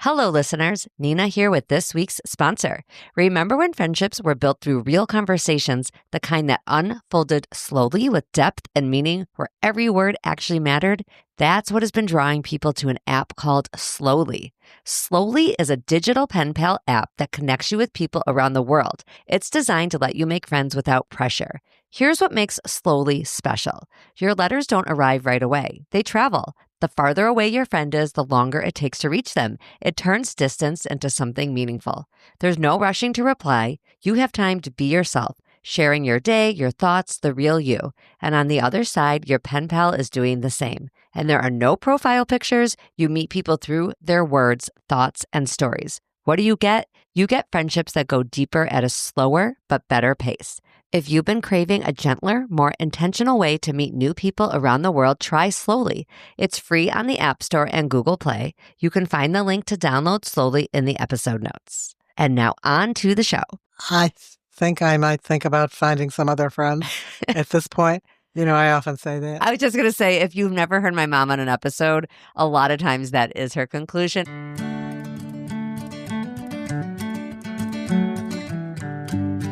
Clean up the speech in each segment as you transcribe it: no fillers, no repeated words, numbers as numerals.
Hello, listeners. Nina here with this week's sponsor. Remember when friendships were built through real conversations, the kind that unfolded slowly with depth and meaning, where every word actually mattered? That's what has been drawing people to an app called Slowly. Slowly is a digital pen pal app that connects you with people around the world. It's designed to let you make friends without pressure. Here's what makes Slowly special. Your letters don't arrive right away. They travel. The farther away your friend is, the longer it takes to reach them. It turns distance into something meaningful. There's no rushing to reply. You have time to be yourself, sharing your day, your thoughts, the real you. And on the other side, your pen pal is doing the same. And there are no profile pictures. You meet people through their words, thoughts, and stories. What do you get? You get friendships that go deeper at a slower but better pace. If you've been craving a gentler, more intentional way to meet new people around the world, try Slowly. It's free on the App Store and Google Play. You can find the link to download Slowly in the episode notes. And now on to the show. I think I might think about finding some other friend at this point. You know, I often say that. I was just going to say, if you've never heard my mom on an episode, a lot of times that is her conclusion.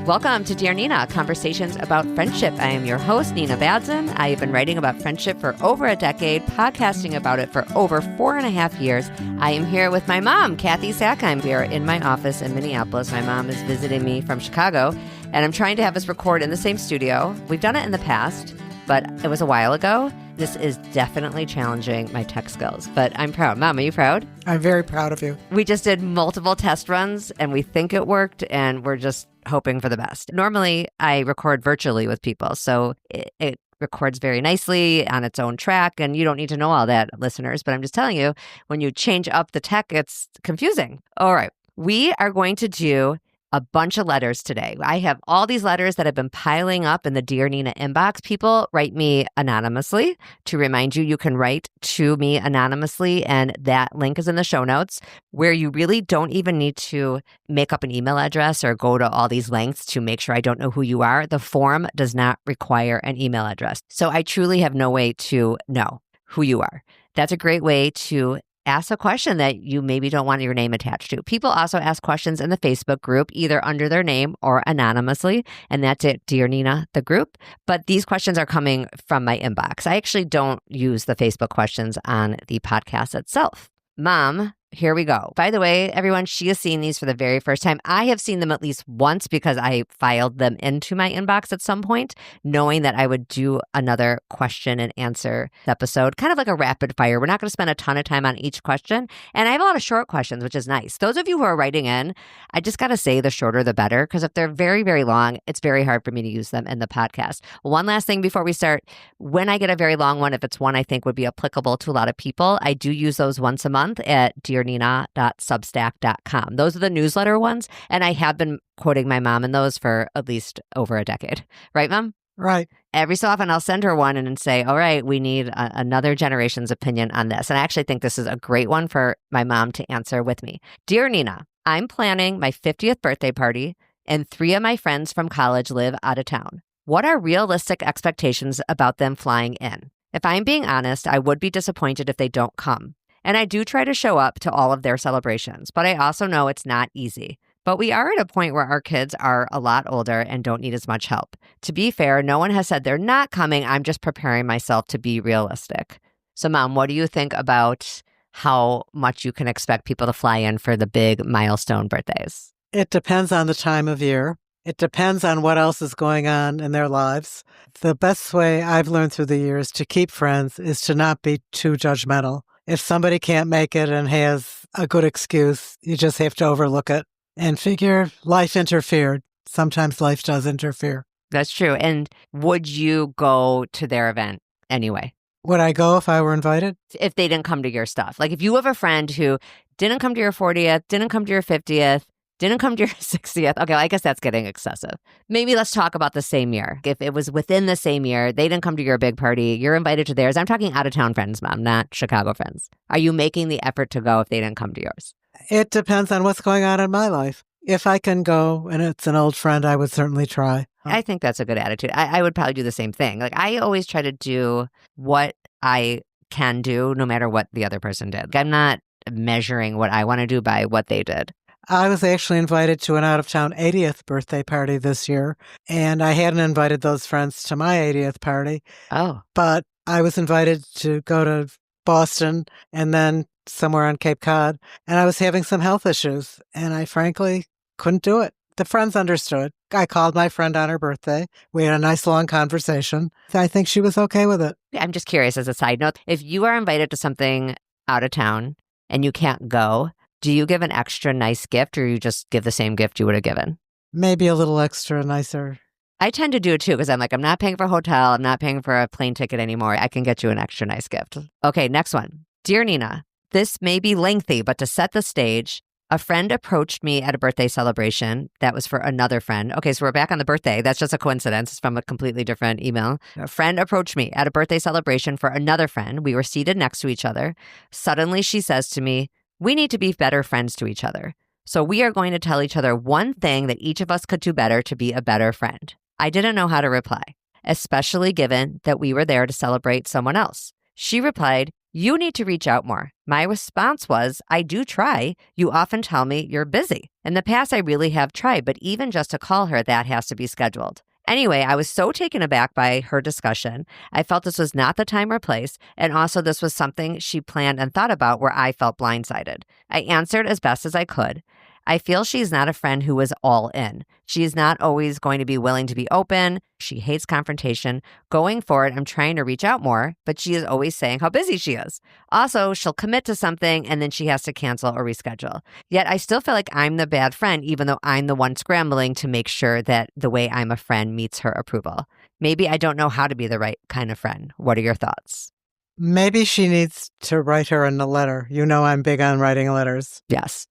Welcome to Dear Nina, Conversations about Friendship. I am your host, Nina Badzin. I have been writing about friendship for over a decade, podcasting about it for over 4.5 years. I am here with my mom, Kathy Sackheim. We are in my office in Minneapolis. My mom is visiting me from Chicago, and I'm trying to have us record in the same studio. We've done it in the past, but it was a while ago. This is definitely challenging my tech skills, but I'm proud. Mom, are you proud? I'm very proud of you. We just did multiple test runs, and we think it worked, and we're just hoping for the best. Normally, I record virtually with people, so it records very nicely on its own track, and you don't need to know all that, listeners, but I'm just telling you, when you change up the tech, it's confusing. All right, we are going to do a bunch of letters today. I have all these letters that have been piling up in the Dear Nina inbox. People write me anonymously. To remind you, you can write to me anonymously, and that link is in the show notes, where you really don't even need to make up an email address or go to all these lengths to make sure I don't know who you are. The form does not require an email address. So I truly have no way to know who you are. That's a great way to ask a question that you maybe don't want your name attached to. People also ask questions in the Facebook group, either under their name or anonymously, and that's it, Dear Nina, the group. But these questions are coming from my inbox. I actually don't use the Facebook questions on the podcast itself. Mom, here we go. By the way, everyone, she has seen these for the very first time. I have seen them at least once because I filed them into my inbox at some point, knowing that I would do another question and answer episode, kind of like a rapid fire. We're not going to spend a ton of time on each question. And I have a lot of short questions, which is nice. Those of you who are writing in, I just got to say the shorter, the better, because if they're very, very long, it's very hard for me to use them in the podcast. One last thing before we start, when I get a very long one, if it's one I think would be applicable to a lot of people, I do use those once a month at dearnina.substack.com. Those are the newsletter ones, and I have been quoting my mom in those for at least over a decade. Right, Mom? Right. Every so often, I'll send her one and say, all right, we need another generation's opinion on this. And I actually think this is a great one for my mom to answer with me. Dear Nina, I'm planning my 50th birthday party, and 3 of my friends from college live out of town. What are realistic expectations about them flying in? If I'm being honest, I would be disappointed if they don't come. And I do try to show up to all of their celebrations, but I also know it's not easy. But we are at a point where our kids are a lot older and don't need as much help. To be fair, no one has said they're not coming. I'm just preparing myself to be realistic. So, Mom, what do you think about how much you can expect people to fly in for the big milestone birthdays? It depends on the time of year. It depends on what else is going on in their lives. The best way I've learned through the years to keep friends is to not be too judgmental. If somebody can't make it and has a good excuse, you just have to overlook it and figure life interfered. Sometimes life does interfere. That's true. And would you go to their event anyway? Would I go if I were invited? If they didn't come to your stuff. Like if you have a friend who didn't come to your 40th, didn't come to your 50th, didn't come to your 60th. Okay, well, I guess that's getting excessive. Maybe let's talk about the same year. If it was within the same year, they didn't come to your big party, you're invited to theirs. I'm talking out-of-town friends, Mom, not Chicago friends. Are you making the effort to go if they didn't come to yours? It depends on what's going on in my life. If I can go and it's an old friend, I would certainly try. I think that's a good attitude. I would probably do the same thing. Like I always try to do what I can do no matter what the other person did. I'm not measuring what I want to do by what they did. I was actually invited to an out-of-town 80th birthday party this year, and I hadn't invited those friends to my 80th party, Oh, but I was invited to go to Boston and then somewhere on Cape Cod, and I was having some health issues, and I frankly couldn't do it. The friends understood. I called my friend on her birthday. We had a nice long conversation. I think she was okay with it. I'm just curious as a side note, if you are invited to something out of town and you can't go, do you give an extra nice gift or you just give the same gift you would have given? Maybe a little extra nicer. I tend to do it too because I'm like, I'm not paying for a hotel. I'm not paying for a plane ticket anymore. I can get you an extra nice gift. Okay, next one. Dear Nina, this may be lengthy, but to set the stage, a friend approached me at a birthday celebration. That was for another friend. Okay, so we're back on the birthday. That's just a coincidence. It's from a completely different email. A friend approached me at a birthday celebration for another friend. We were seated next to each other. Suddenly, she says to me, we need to be better friends to each other. So we are going to tell each other one thing that each of us could do better to be a better friend. I didn't know how to reply, especially given that we were there to celebrate someone else. She replied, you need to reach out more. My response was, I do try. You often tell me you're busy. In the past, I really have tried, but even just to call her, that has to be scheduled. Anyway, I was so taken aback by her discussion. I felt this was not the time or place, and also this was something she planned and thought about where I felt blindsided. I answered as best as I could. I feel she's not a friend who is all in. She is not always going to be willing to be open. She hates confrontation. Going forward, I'm trying to reach out more, but she is always saying how busy she is. Also, she'll commit to something and then she has to cancel or reschedule. Yet I still feel like I'm the bad friend, even though I'm the one scrambling to make sure that the way I'm a friend meets her approval. Maybe I don't know how to be the right kind of friend. What are your thoughts? Maybe she needs to write her in a letter. You know I'm big on writing letters. Yes.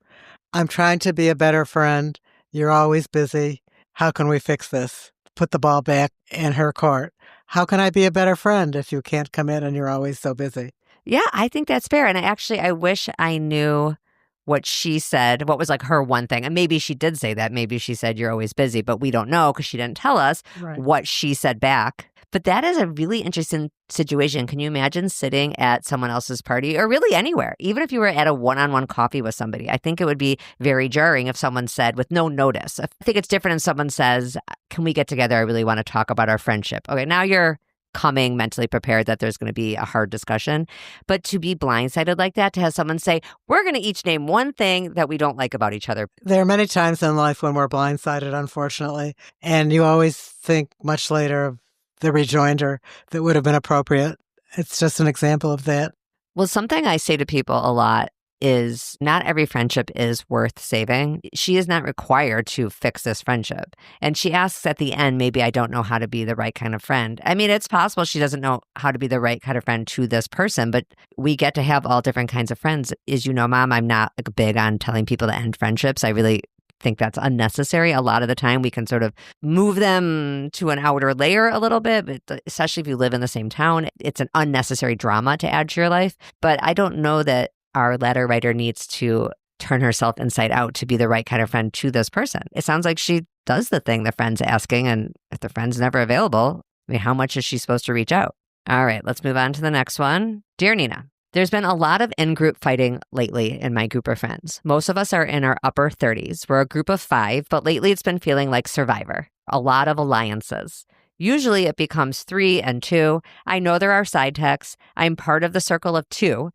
I'm trying to be a better friend. You're always busy. How can we fix this? Put the ball back in her court. How can I be a better friend if you can't commit and you're always so busy? Yeah, I think that's fair. And I wish I knew what she said, what was like her one thing. And maybe she did say that. Maybe she said, you're always busy, but we don't know because she didn't tell us what she said back. But that is a really interesting situation. Can you imagine sitting at someone else's party or really anywhere, even if you were at a one-on-one coffee with somebody? I think it would be very jarring if someone said with no notice. I think it's different if someone says, can we get together? I really want to talk about our friendship. Okay, now you're coming mentally prepared that there's going to be a hard discussion. But to be blindsided like that, to have someone say, we're going to each name one thing that we don't like about each other. There are many times in life when we're blindsided, unfortunately, and you always think much later of the rejoinder that would have been appropriate. It's just an example of that. Well, something I say to people a lot is not every friendship is worth saving. She is not required to fix this friendship. And she asks at the end, maybe I don't know how to be the right kind of friend. I mean, it's possible she doesn't know how to be the right kind of friend to this person, but we get to have all different kinds of friends. As you know, Mom, I'm not big on telling people to end friendships. I really think that's unnecessary. A lot of the time we can sort of move them to an outer layer a little bit, but especially if you live in the same town, it's an unnecessary drama to add to your life. But I don't know that our letter writer needs to turn herself inside out to be the right kind of friend to this person. It sounds like she does the thing the friend's asking, and if the friend's never available, I mean, how much is she supposed to reach out? All right, let's move on to the next one. Dear Nina, there's been a lot of in-group fighting lately in my group of friends. Most of us are in our upper 30s. We're a group of 5, but lately it's been feeling like Survivor. A lot of alliances. Usually it becomes 3 and 2. I know there are side texts. I'm part of the circle of 2.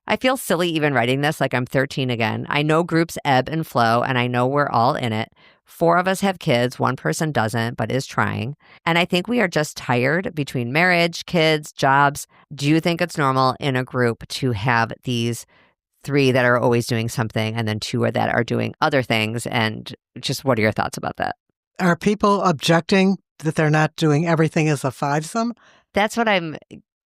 I feel silly even writing this like I'm 13 again. I know groups ebb and flow, and I know we're all in it. 4 of us have kids. 1 person doesn't, but is trying. And I think we are just tired between marriage, kids, jobs. Do you think it's normal in a group to have these 3 that are always doing something and then 2 that are doing other things? And just what are your thoughts about that? Are people objecting that they're not doing everything as a fivesome? That's what I'm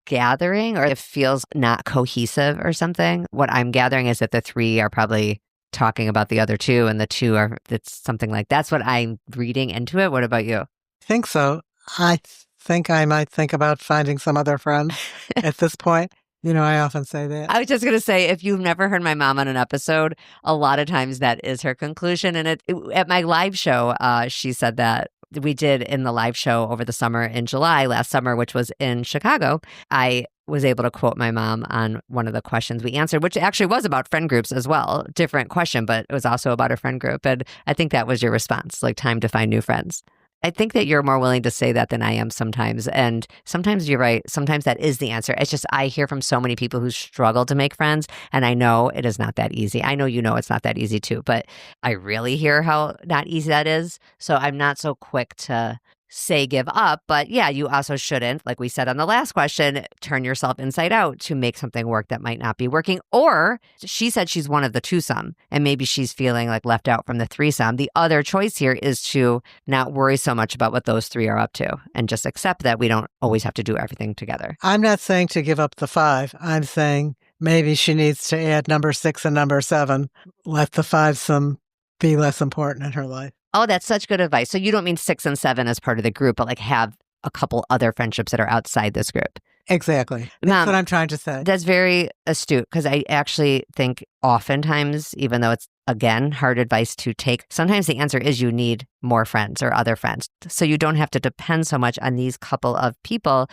gathering, or it feels not cohesive or something. What I'm gathering is that the 3 are probably talking about the other 2, and the 2 are, it's something like that's what I'm reading into it. What about you? I think so. I think I might think about finding some other friends at this point. You know, I often say that. I was just going to say, if you've never heard my mom on an episode, a lot of times that is her conclusion. And at my live show, she said that we did in the live show over the summer in July, last summer, which was in Chicago. I was able to quote my mom on one of the questions we answered, which actually was about friend groups as well. Different question, but it was also about a friend group. And I think that was your response, like time to find new friends. I think that you're more willing to say that than I am sometimes. And sometimes you're right. Sometimes that is the answer. It's just I hear from so many people who struggle to make friends. And I know it is not that easy. I know you know it's not that easy too, but I really hear how not easy that is. So I'm not so quick to say give up. But yeah, you also shouldn't, like we said on the last question, turn yourself inside out to make something work that might not be working. Or she said she's one of the twosome and maybe she's feeling like left out from the threesome. The other choice here is to not worry so much about what those three are up to and just accept that we don't always have to do everything together. I'm not saying to give up the 5. I'm saying maybe she needs to add number 6 and number 7. Let the 5-some be less important in her life. Oh, that's such good advice. So you don't mean 6 and 7 as part of the group, but like have a couple other friendships that are outside this group. Exactly. That's what I'm trying to say. That's very astute because I actually think oftentimes, even though it's, again, hard advice to take, sometimes the answer is you need more friends or other friends. So you don't have to depend so much on these couple of people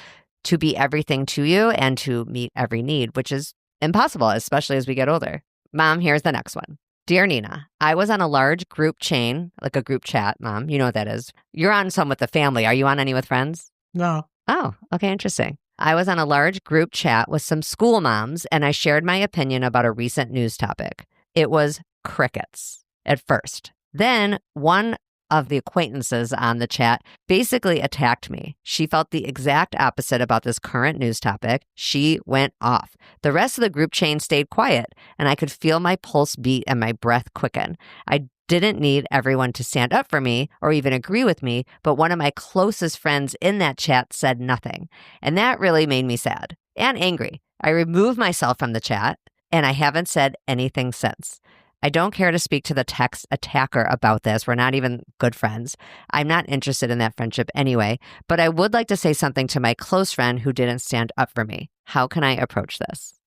to be everything to you and to meet every need, which is impossible, especially as we get older. Mom, here's the next one. Dear Nina, I was on a large group chain, like a group chat, Mom. You know what that is. You're on some with the family. Are you on any with friends? No. Oh, okay, interesting. I was on a large group chat with some school moms, and I shared my opinion about a recent news topic. It was crickets at first. Then one of the acquaintances on the chat basically attacked me. She felt the exact opposite about this current news topic. She went off. The rest of the group chain stayed quiet, and I could feel my pulse beat and my breath quicken. I didn't need everyone to stand up for me or even agree with me, but one of my closest friends in that chat said nothing. And that really made me sad and angry. I removed myself from the chat, and I haven't said anything since. I don't care to speak to the text attacker about this. We're not even good friends. I'm not interested in that friendship anyway, but I would like to say something to my close friend who didn't stand up for me. How can I approach this?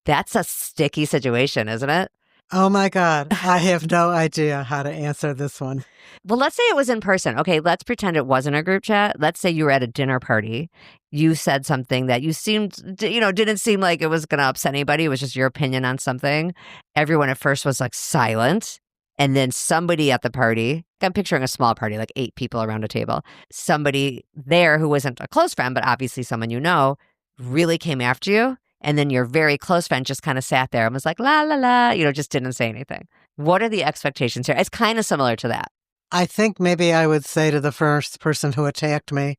That's a sticky situation, isn't it? Oh my God. I have no idea how to answer this one. Well, let's say it was in person. Okay, let's pretend it wasn't a group chat. Let's say you were at a dinner party. You said something that you seemed, didn't seem like it was going to upset anybody. It was just your opinion on something. Everyone at first was like silent. And then somebody at the party, I'm picturing a small party, like 8 people around a table. Somebody there who wasn't a close friend, but obviously someone you know, really came after you. And then your very close friend just kind of sat there and was like, la, la, la, just didn't say anything. What are the expectations here? It's kind of similar to that. I think maybe I would say to the first person who attacked me,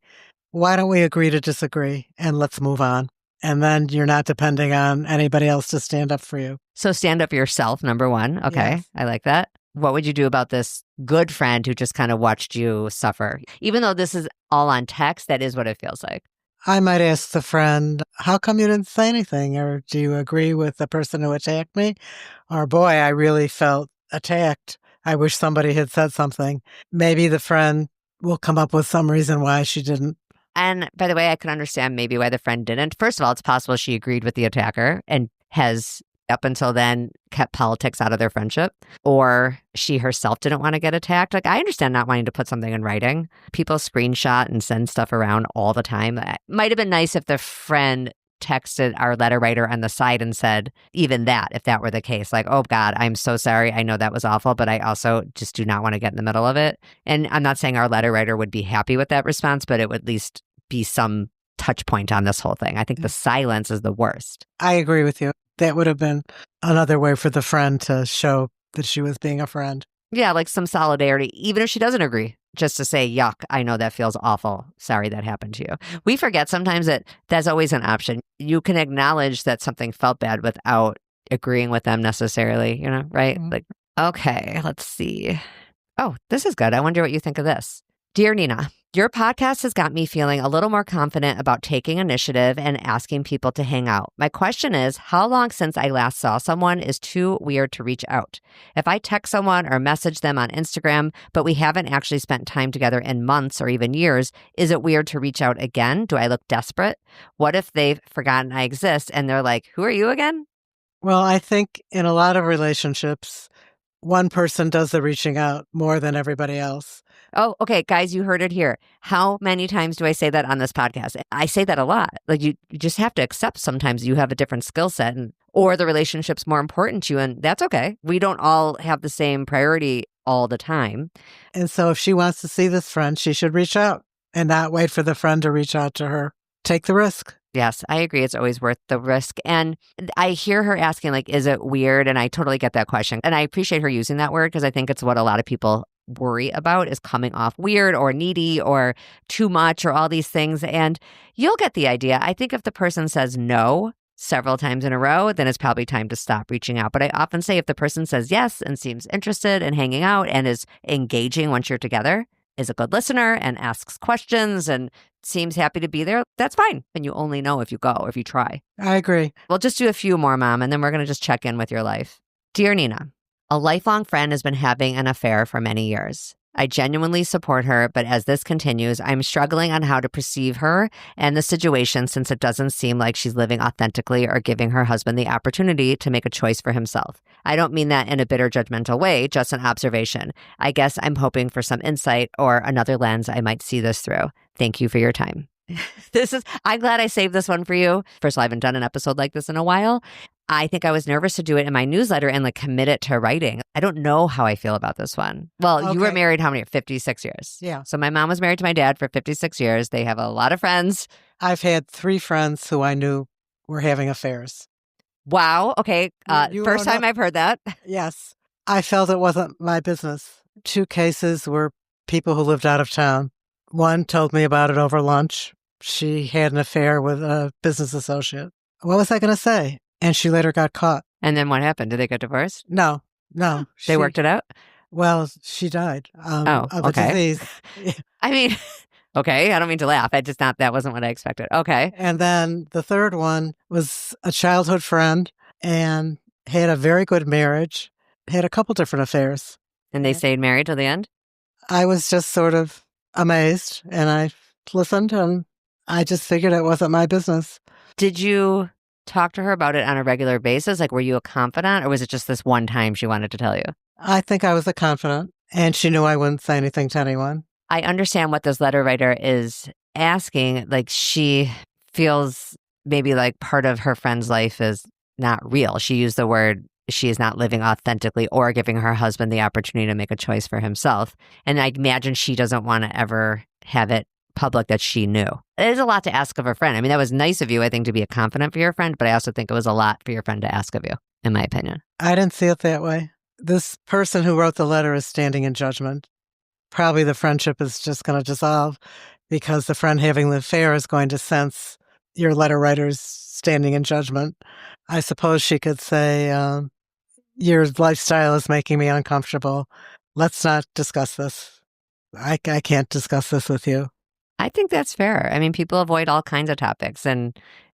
why don't we agree to disagree and let's move on? And then you're not depending on anybody else to stand up for you. So stand up for yourself, number one. Okay, yes. I like that. What would you do about this good friend who just kind of watched you suffer? Even though this is all on text, that is what it feels like. I might ask the friend, how come you didn't say anything? Or do you agree with the person who attacked me? Or boy, I really felt attacked. I wish somebody had said something. Maybe the friend will come up with some reason why she didn't. And by the way, I can understand maybe why the friend didn't. First of all, it's possible she agreed with the attacker and has up until then kept politics out of their friendship, or she herself didn't want to get attacked. Like, I understand not wanting to put something in writing. People screenshot and send stuff around all the time. It might have been nice if the friend texted our letter writer on the side and said even that, if that were the case, like, oh God, I'm so sorry. I know that was awful, but I also just do not want to get in the middle of it. And I'm not saying our letter writer would be happy with that response, but it would at least be some touch point on this whole thing. I think the silence is the worst. I agree with you. That would have been another way for the friend to show that she was being a friend. Yeah, like some solidarity, even if she doesn't agree, just to say, yuck, I know that feels awful. Sorry that happened to you. We forget sometimes that that's always an option. You can acknowledge that something felt bad without agreeing with them necessarily, right? Mm-hmm. Like, okay, let's see. Oh, this is good. I wonder what you think of this. Dear Nina, your podcast has got me feeling a little more confident about taking initiative and asking people to hang out. My question is, how long since I last saw someone is too weird to reach out? If I text someone or message them on Instagram, but we haven't actually spent time together in months or even years, is it weird to reach out again? Do I look desperate? What if they've forgotten I exist and they're like, who are you again? Well, I think in a lot of relationships, one person does the reaching out more than everybody else. Oh, okay. Guys, you heard it here. How many times do I say that on this podcast? I say that a lot. Like you just have to accept sometimes you have a different skill set or the relationship's more important to you. And that's okay. We don't all have the same priority all the time. And so if she wants to see this friend, she should reach out and not wait for the friend to reach out to her. Take the risk. Yes, I agree. It's always worth the risk. And I hear her asking, like, is it weird? And I totally get that question. And I appreciate her using that word because I think it's what a lot of people worry about is coming off weird or needy or too much or all these things. And you'll get the idea. I think if the person says no several times in a row, then it's probably time to stop reaching out. But I often say if the person says yes and seems interested in hanging out and is engaging once you're together, is a good listener and asks questions and seems happy to be there, that's fine. And you only know if you go, if you try. I agree. We'll just do a few more, Mom, and then we're going to just check in with your life. Dear Nina, a lifelong friend has been having an affair for many years. I genuinely support her, but as this continues, I'm struggling on how to perceive her and the situation since it doesn't seem like she's living authentically or giving her husband the opportunity to make a choice for himself. I don't mean that in a bitter, judgmental way, just an observation. I guess I'm hoping for some insight or another lens I might see this through. Thank you for your time. I'm glad I saved this one for you. First of all, I haven't done an episode like this in a while. I think I was nervous to do it in my newsletter and like commit it to writing. I don't know how I feel about this one. Well, Okay. You were married how many? 56 years. Yeah. So my mom was married to my dad for 56 years. They have a lot of friends. I've had 3 friends who I knew were having affairs. Wow. Okay. You First don't time know- I've heard that. Yes. I felt it wasn't my business. 2 cases were people who lived out of town. One told me about it over lunch. She had an affair with a business associate. What was I going to say? And she later got caught. And then what happened? Did they get divorced? No. They worked it out? Well, she died of a okay. disease. I mean, okay. I don't mean to laugh. That wasn't what I expected. Okay. And then the third one was a childhood friend and had a very good marriage, had a couple different affairs. And they stayed married till the end? I was just sort of amazed and I listened and I just figured it wasn't my business. Did you talk to her about it on a regular basis? Like, were you a confidant or was it just this one time she wanted to tell you? I think I was a confidant and she knew I wouldn't say anything to anyone. I understand what this letter writer is asking. Like, she feels maybe like part of her friend's life is not real. She used the word she is not living authentically or giving her husband the opportunity to make a choice for himself. And I imagine she doesn't want to ever have it public that she knew. It is a lot to ask of a friend. I mean, that was nice of you, I think, to be a confidant for your friend, but I also think it was a lot for your friend to ask of you, in my opinion. I didn't see it that way. This person who wrote the letter is standing in judgment. Probably the friendship is just going to dissolve because the friend having the affair is going to sense your letter writer's standing in judgment. I suppose she could say, your lifestyle is making me uncomfortable. Let's not discuss this. I can't discuss this with you. I think that's fair. I mean, people avoid all kinds of topics, and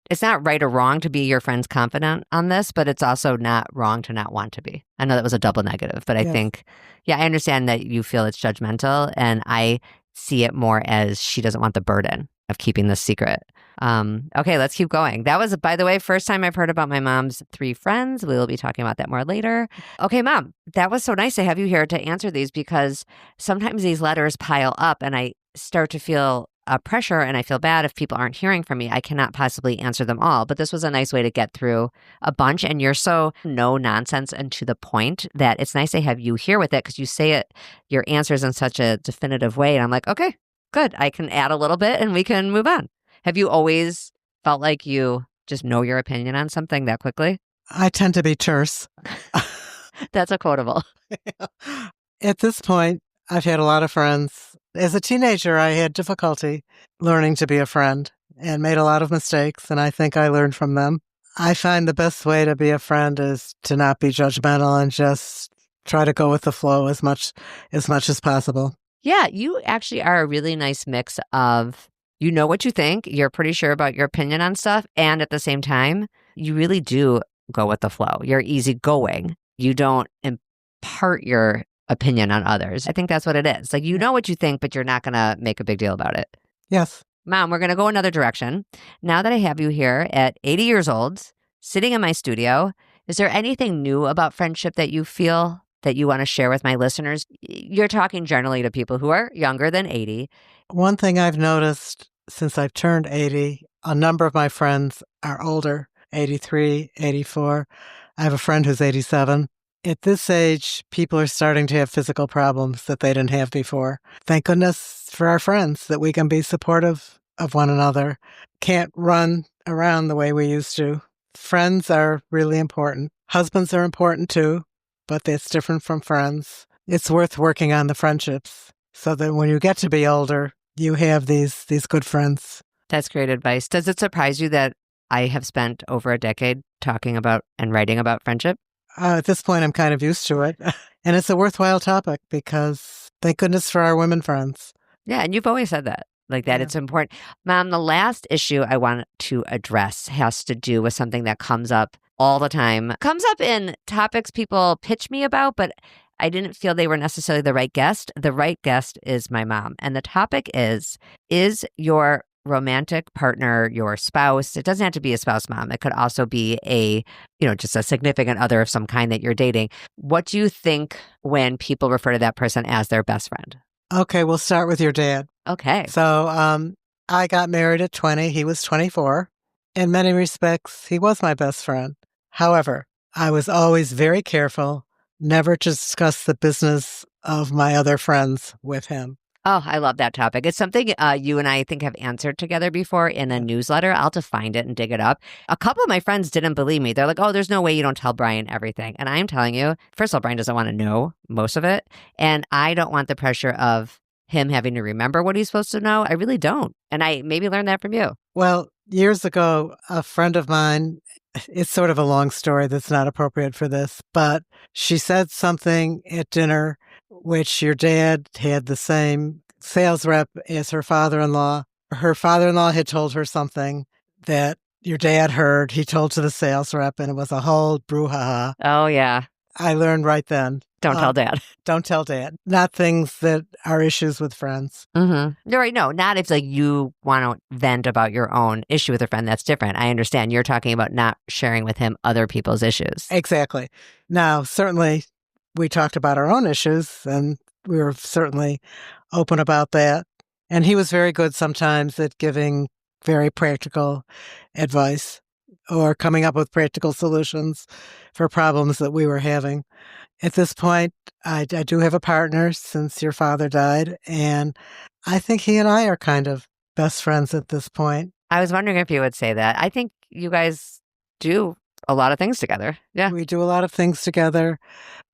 it's not right or wrong to be your friend's confidant on this, but it's also not wrong to not want to be. I know that was a double negative, but I think, I understand that you feel it's judgmental, and I see it more as she doesn't want the burden of keeping this secret. Okay, let's keep going. That was, by the way, first time I've heard about my mom's 3 friends. We will be talking about that more later. Okay, Mom, that was so nice to have you here to answer these because sometimes these letters pile up and I start to feel pressure and I feel bad if people aren't hearing from me. I cannot possibly answer them all, but this was a nice way to get through a bunch. And you're so no nonsense and to the point that it's nice to have you here with it because you say it, your answers in such a definitive way. And I'm like, okay, good. I can add a little bit and we can move on. Have you always felt like you just know your opinion on something that quickly? I tend to be terse. That's a quotable. At this point, I've had a lot of friends. As a teenager, I had difficulty learning to be a friend and made a lot of mistakes, and I think I learned from them. I find the best way to be a friend is to not be judgmental and just try to go with the flow as much as possible. Yeah, you actually are a really nice mix of you know what you think, you're pretty sure about your opinion on stuff, and at the same time, you really do go with the flow. You're easygoing. You don't impart your opinion on others. I think that's what it is. Like, you know what you think, but you're not going to make a big deal about it. Yes. Mom, we're going to go another direction. Now that I have you here at 80 years old, sitting in my studio, is there anything new about friendship that you feel that you want to share with my listeners? You're talking generally to people who are younger than 80. One thing I've noticed since I've turned 80, a number of my friends are older, 83, 84. I have a friend who's 87. At this age, people are starting to have physical problems that they didn't have before. Thank goodness for our friends that we can be supportive of one another. Can't run around the way we used to. Friends are really important. Husbands are important too, but that's different from friends. It's worth working on the friendships so that when you get to be older, you have these good friends. That's great advice. Does it surprise you that I have spent over a decade talking about and writing about friendship? At this point, I'm kind of used to it. And it's a worthwhile topic because thank goodness for our women friends. Yeah, and you've always said that, like that it's important. Mom, the last issue I want to address has to do with something that comes up all the time. Comes up in topics people pitch me about, but I didn't feel they were necessarily the right guest. The right guest is my mom. And the topic is your romantic partner, your spouse? It doesn't have to be a spouse, Mom. It could also be just a significant other of some kind that you're dating. What do you think when people refer to that person as their best friend? Okay, we'll start with your dad. Okay. So I got married at 20. He was 24. In many respects, he was my best friend. However, I was always very careful never to discuss the business of my other friends with him. Oh, I love that topic. It's something you and I think have answered together before in a newsletter. I'll have to find it and dig it up. A couple of my friends didn't believe me. They're like, oh, there's no way you don't tell Brian everything. And I'm telling you, first of all, Brian doesn't want to know most of it. And I don't want the pressure of him having to remember what he's supposed to know. I really don't. And I maybe learned that from you. Well, years ago, a friend of mine, it's sort of a long story that's not appropriate for this, but she said something at dinner which your dad had the same sales rep as her father-in-law. Her father-in-law had told her something that your dad heard. He told to the sales rep, and it was a whole brouhaha. Oh, yeah. I learned right then. Don't tell Dad. Don't tell Dad. Not things that are issues with friends. Mm-hmm. You're right. No, not if like you want to vent about your own issue with a friend. That's different. I understand. You're talking about not sharing with him other people's issues. Exactly. Now, certainly, we talked about our own issues, and we were certainly open about that. And he was very good sometimes at giving very practical advice or coming up with practical solutions for problems that we were having. At this point, I do have a partner since your father died, and I think he and I are kind of best friends at this point. I was wondering if you would say that. I think you guys do a lot of things together. Yeah. We do a lot of things together.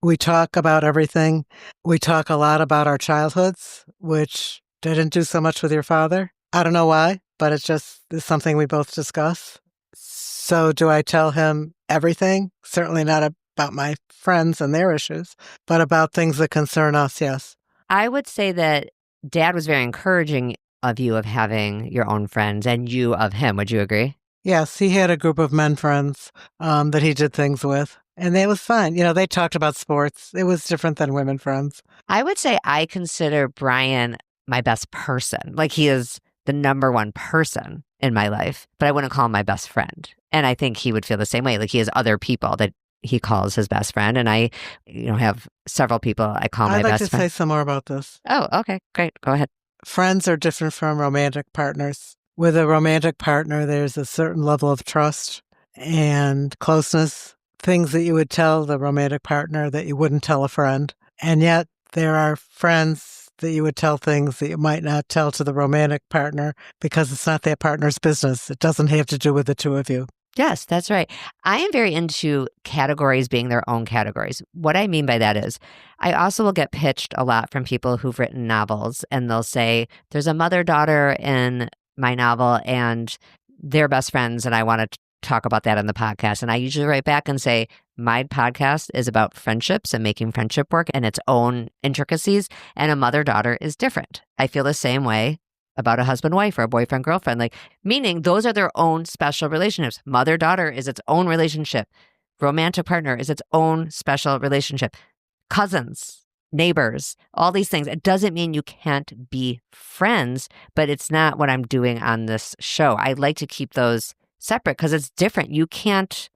We talk about everything. We talk a lot about our childhoods, which I didn't do so much with your father. I don't know why, but it's just is something we both discuss. So do I tell him everything? Certainly not about my friends and their issues, but about things that concern us, yes. I would say that Dad was very encouraging of you of having your own friends and you of him. Would you agree? Yes, he had a group of men friends that he did things with, and it was fine. You know, they talked about sports. It was different than women friends. I would say I consider Brian my best person. Like he is the number one person in my life, but I wouldn't call him my best friend. And I think he would feel the same way. Like he has other people that he calls his best friend. And I, have several people I call my best friend. I'd like to say some more about this. Oh, okay. Great. Go ahead. Friends are different from romantic partners. With a romantic partner, there's a certain level of trust and closeness, things that you would tell the romantic partner that you wouldn't tell a friend. And yet there are friends that you would tell things that you might not tell to the romantic partner because it's not that partner's business. It doesn't have to do with the two of you. Yes, that's right. I am very into categories being their own categories. What I mean by that is I also will get pitched a lot from people who've written novels, and they'll say, there's a mother-daughter in my novel and they're best friends, and I want to talk about that on the podcast. And I usually write back and say, my podcast is about friendships and making friendship work and its own intricacies, and a mother-daughter is different. I feel the same way about a husband-wife or a boyfriend-girlfriend, like meaning those are their own special relationships. Mother-daughter is its own relationship. Romantic partner is its own special relationship. Cousins, neighbors, all these things. It doesn't mean you can't be friends, but it's not what I'm doing on this show. I like to keep those separate because it's different. You can't,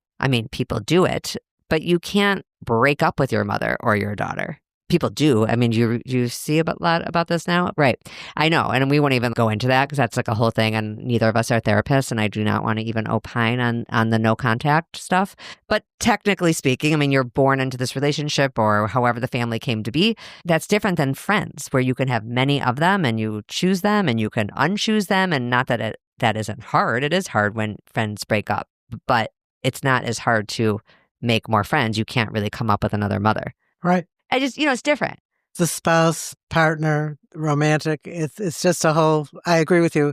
people do it, but you can't break up with your mother or your daughter. People do. I mean, you see a lot about this now? Right. I know. And we won't even go into that because that's like a whole thing. And neither of us are therapists. And I do not want to even opine on the no contact stuff. But technically speaking, I mean, you're born into this relationship or however the family came to be. That's different than friends where you can have many of them and you choose them and you can unchoose them. And not that that isn't hard. It is hard when friends break up, but it's not as hard to make more friends. You can't really come up with another mother. Right. I just, it's different. The spouse, partner, romantic, it's just a whole, I agree with you.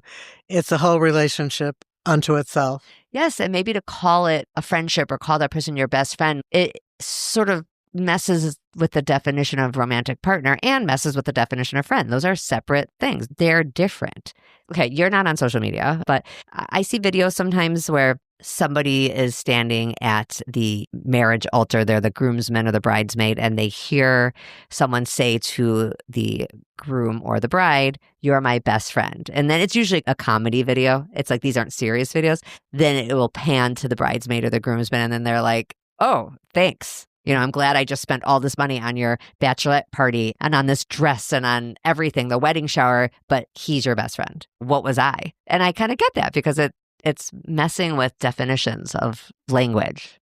It's a whole relationship unto itself. Yes. And maybe to call it a friendship or call that person your best friend, it sort of messes with the definition of romantic partner and messes with the definition of friend. Those are separate things. They're different. Okay, you're not on social media, but I see videos sometimes where somebody is standing at the marriage altar. They're the groomsman or the bridesmaid, and they hear someone say to the groom or the bride, "You're my best friend." And then it's usually a comedy video. It's like these aren't serious videos. Then it will pan to the bridesmaid or the groomsman, and then they're like, "Oh, thanks. I'm glad I just spent all this money on your bachelorette party and on this dress and on everything, the wedding shower, but he's your best friend. What was I?" And I kind of get that because it's messing with definitions of language.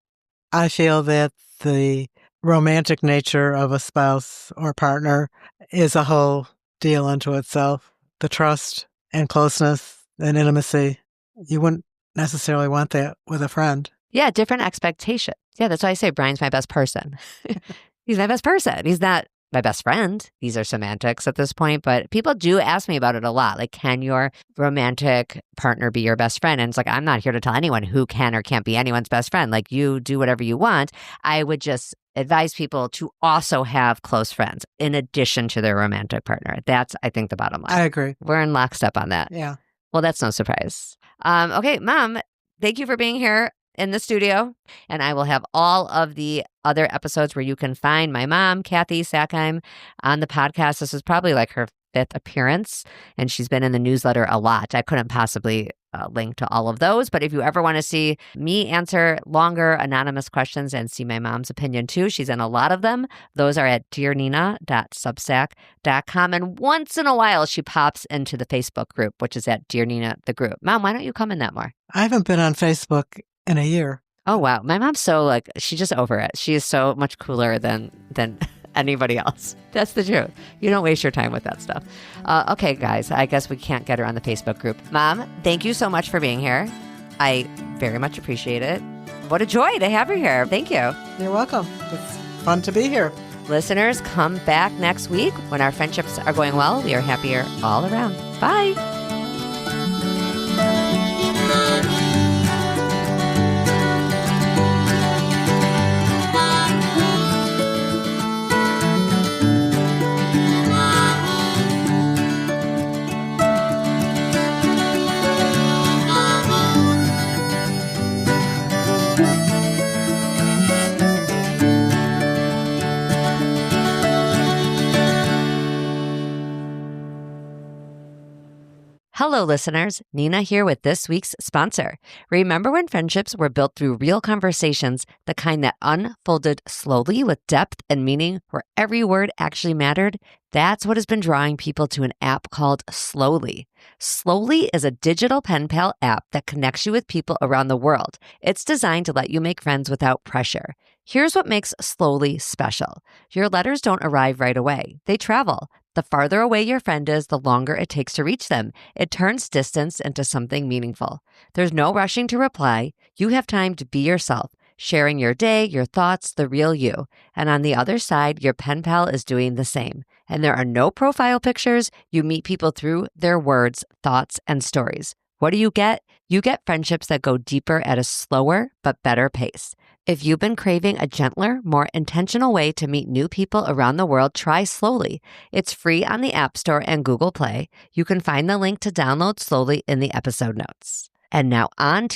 I feel that the romantic nature of a spouse or partner is a whole deal unto itself. The trust and closeness and intimacy, you wouldn't necessarily want that with a friend. Yeah, different expectation. Yeah, that's why I say Brian's my best person. He's my best person. He's not my best friend. These are semantics at this point, but people do ask me about it a lot. Like, can your romantic partner be your best friend? And it's like, I'm not here to tell anyone who can or can't be anyone's best friend. Like, you do whatever you want. I would just advise people to also have close friends in addition to their romantic partner. That's, I think, the bottom line. I agree. We're in lockstep on that. Yeah. Well, that's no surprise. Okay, Mom, thank you for being here in the studio. And I will have all of the other episodes where you can find my mom, Kathy Sackheim, on the podcast. This is probably like her 5th appearance, and she's been in the newsletter a lot. I couldn't possibly link to all of those, but if you ever want to see me answer longer anonymous questions and see my mom's opinion too, she's in a lot of them. Those are at dearnina.substack.com. And once in a while, she pops into the Facebook group, which is at Dear Nina, the group. Mom, why don't you come in that more? I haven't been on Facebook in a year. Oh, wow. My mom's so she's just over it. She is so much cooler than anybody else. That's the truth. You don't waste your time with that stuff. Okay, guys, I guess we can't get her on the Facebook group. Mom, thank you so much for being here. I very much appreciate it. What a joy to have her here. Thank you. You're welcome. It's fun to be here. Listeners, come back next week when our friendships are going well. We are happier all around. Bye. Hello, listeners. Nina here with this week's sponsor. Remember when friendships were built through real conversations, the kind that unfolded slowly with depth and meaning, where every word actually mattered? That's what has been drawing people to an app called Slowly. Slowly is a digital pen pal app that connects you with people around the world. It's designed to let you make friends without pressure. Here's what makes Slowly special. Your letters don't arrive right away. They travel. The farther away your friend is, the longer it takes to reach them. It turns distance into something meaningful. There's no rushing to reply. You have time to be yourself, sharing your day, your thoughts, the real you. And on the other side, your pen pal is doing the same. And there are no profile pictures. You meet people through their words, thoughts, and stories. What do you get? You get friendships that go deeper at a slower but better pace. If you've been craving a gentler, more intentional way to meet new people around the world, try Slowly. It's free on the App Store and Google Play. You can find the link to download Slowly in the episode notes. And now on to